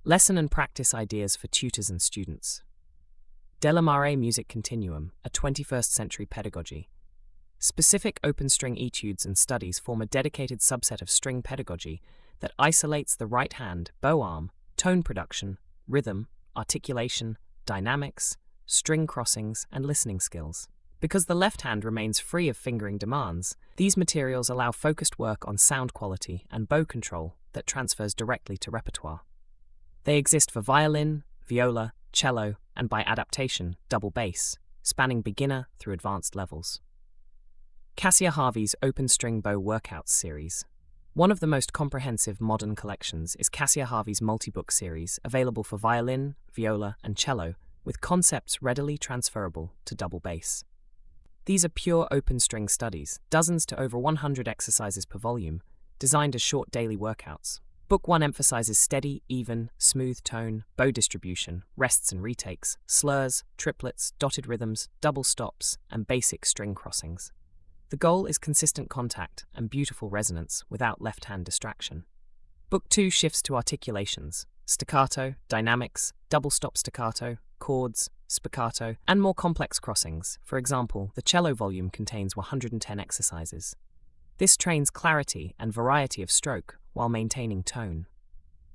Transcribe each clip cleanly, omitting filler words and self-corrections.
Lesson and practice ideas for tutors and students. Della Maré Music Continuum, a 21st century pedagogy. Specific open string etudes and studies form a dedicated subset of string pedagogy that isolates the right hand, bow arm, tone production, rhythm, articulation, dynamics, string crossings, and listening skills. Because the left hand remains free of fingering demands, these materials allow focused work on sound quality and bow control that transfers directly to repertoire. They exist for violin, viola, cello, and by adaptation, double bass, spanning beginner through advanced levels. Cassia Harvey's Open String Bow Workouts series. One of the most comprehensive modern collections is Cassia Harvey's multi-book series, available for violin, viola, and cello, with concepts readily transferable to double bass. These are pure open string studies, dozens to over 100 exercises per volume, designed as short daily workouts. Book 1 emphasizes steady, even, smooth tone, bow distribution, rests and retakes, slurs, triplets, dotted rhythms, double stops, and basic string crossings. The goal is consistent contact and beautiful resonance without left-hand distraction. Book 2 shifts to articulations, staccato, dynamics, double stop staccato, chords, spiccato, and more complex crossings. For example, the cello volume contains 110 exercises. This trains clarity and variety of stroke while maintaining tone.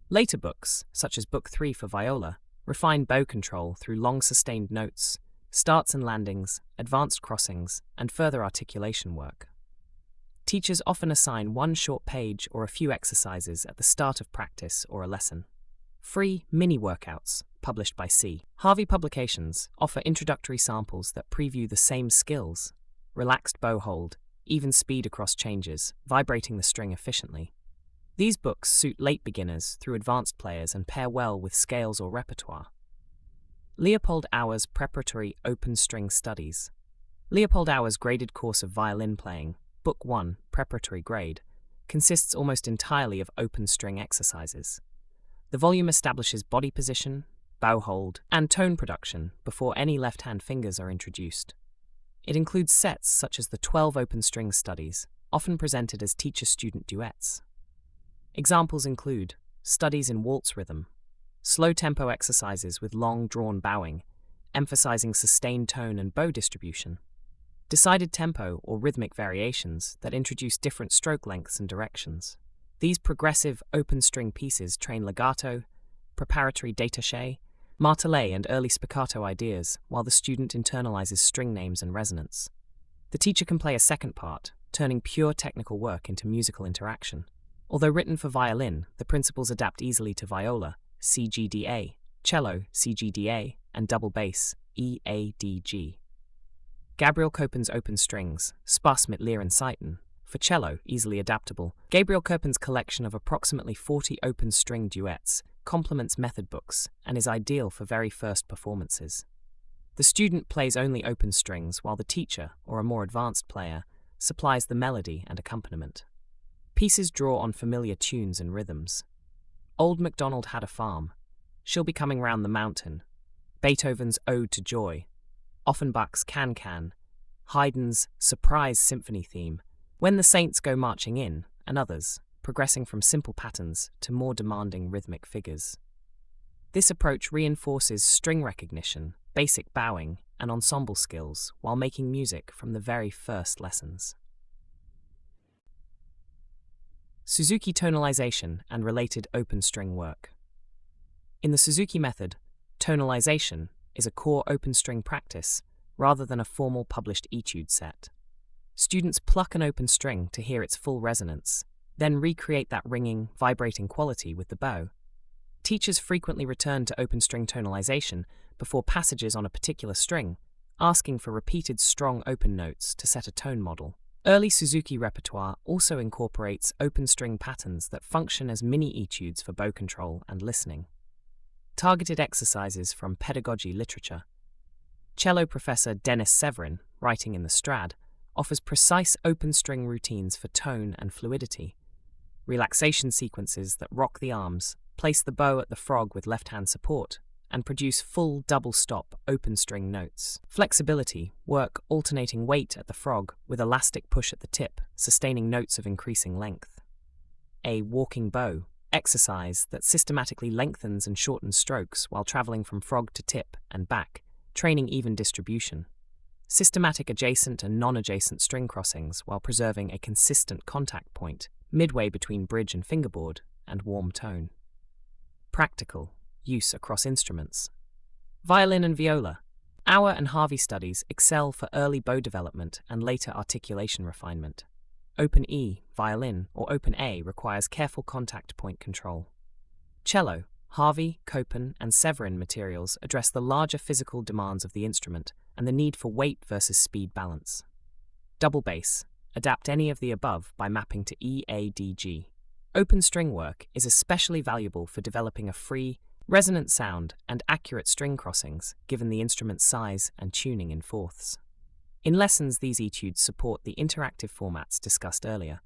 Later books, such as Book 3 for viola, refine bow control through long sustained notes, starts and landings, advanced crossings, and further articulation work. Teachers often assign one short page or a few exercises at the start of practice or a lesson. Free mini workouts, published by C. Harvey Publications, offer introductory samples that preview the same skills: relaxed bow hold, even speed across changes, vibrating the string efficiently. These books suit late beginners through advanced players and pair well with scales or repertoire. Leopold Auer's Preparatory Open String Studies. Leopold Auer's graded course of violin playing, Book 1, Preparatory Grade, consists almost entirely of open string exercises. The volume establishes body position, bow hold, and tone production before any left-hand fingers are introduced. It includes sets such as the 12 open string studies, often presented as teacher-student duets. Examples include studies in waltz rhythm, slow tempo exercises with long drawn bowing, emphasizing sustained tone and bow distribution, decided tempo or rhythmic variations that introduce different stroke lengths and directions. These progressive open string pieces train legato, preparatory détaché, martelé, and early spiccato ideas, while the student internalizes string names and resonance. The teacher can play a second part, turning pure technical work into musical interaction. Although written for violin, the principles adapt easily to viola, CGDA, cello, CGDA, and double bass, EADG. Gabriel Köpen's Open Strings, Spaß mit leeren Saiten, for cello, easily adaptable. Gabriel Köpen's collection of approximately 40 open string duets complements method books and is ideal for very first performances. The student plays only open strings while the teacher, or a more advanced player, supplies the melody and accompaniment. Pieces draw on familiar tunes and rhythms. Old MacDonald Had a Farm, She'll Be Coming Round the Mountain, Beethoven's Ode to Joy, Offenbach's Can-Can, Haydn's Surprise Symphony theme, When the Saints Go Marching In, and others, progressing from simple patterns to more demanding rhythmic figures. This approach reinforces string recognition, basic bowing, and ensemble skills while making music from the very first lessons. Suzuki tonalization and related open string work. In the Suzuki method, tonalization is a core open string practice rather than a formal published etude set. Students pluck an open string to hear its full resonance, then recreate that ringing, vibrating quality with the bow. Teachers frequently return to open string tonalization before passages on a particular string, asking for repeated strong open notes to set a tone model. Early Suzuki repertoire also incorporates open string patterns that function as mini etudes for bow control and listening. Targeted exercises from pedagogy literature. Cello professor Denis Severin, writing in the Strad, offers precise open string routines for tone and fluidity. Relaxation sequences that rock the arms, place the bow at the frog with left-hand support, and produce full double-stop open string notes. Flexibility, work alternating weight at the frog with elastic push at the tip, sustaining notes of increasing length. A walking bow, exercise that systematically lengthens and shortens strokes while traveling from frog to tip and back, training even distribution. Systematic adjacent and non-adjacent string crossings while preserving a consistent contact point midway between bridge and fingerboard and warm tone. Practical use across instruments. Violin and viola. Auer and Harvey studies excel for early bow development and later articulation refinement. Open E, violin, or open A requires careful contact point control. Cello. Harvey, Copen, and Severin materials address the larger physical demands of the instrument and the need for weight versus speed balance. Double bass. Adapt any of the above by mapping to E, A, D, G. Open string work is especially valuable for developing a free, resonant sound and accurate string crossings given the instrument's size and tuning in fourths. In lessons, these etudes support the interactive formats discussed earlier.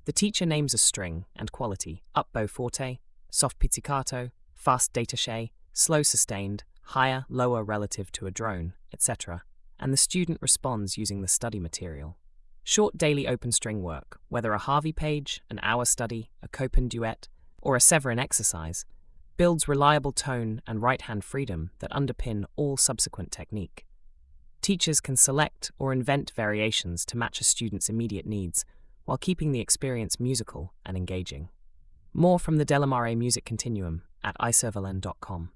The teacher names a string and quality, up bow forte, soft pizzicato, fast détaché, slow sustained, higher, lower relative to a drone, etc., and the student responds using the study material. Short daily open string work, whether a Harvey page, an Auer study, a Copen duet, or a Severin exercise, builds reliable tone and right-hand freedom that underpin all subsequent technique. Teachers can select or invent variations to match a student's immediate needs while keeping the experience musical and engaging. More from the Maré Music Continuum at iServalan.com.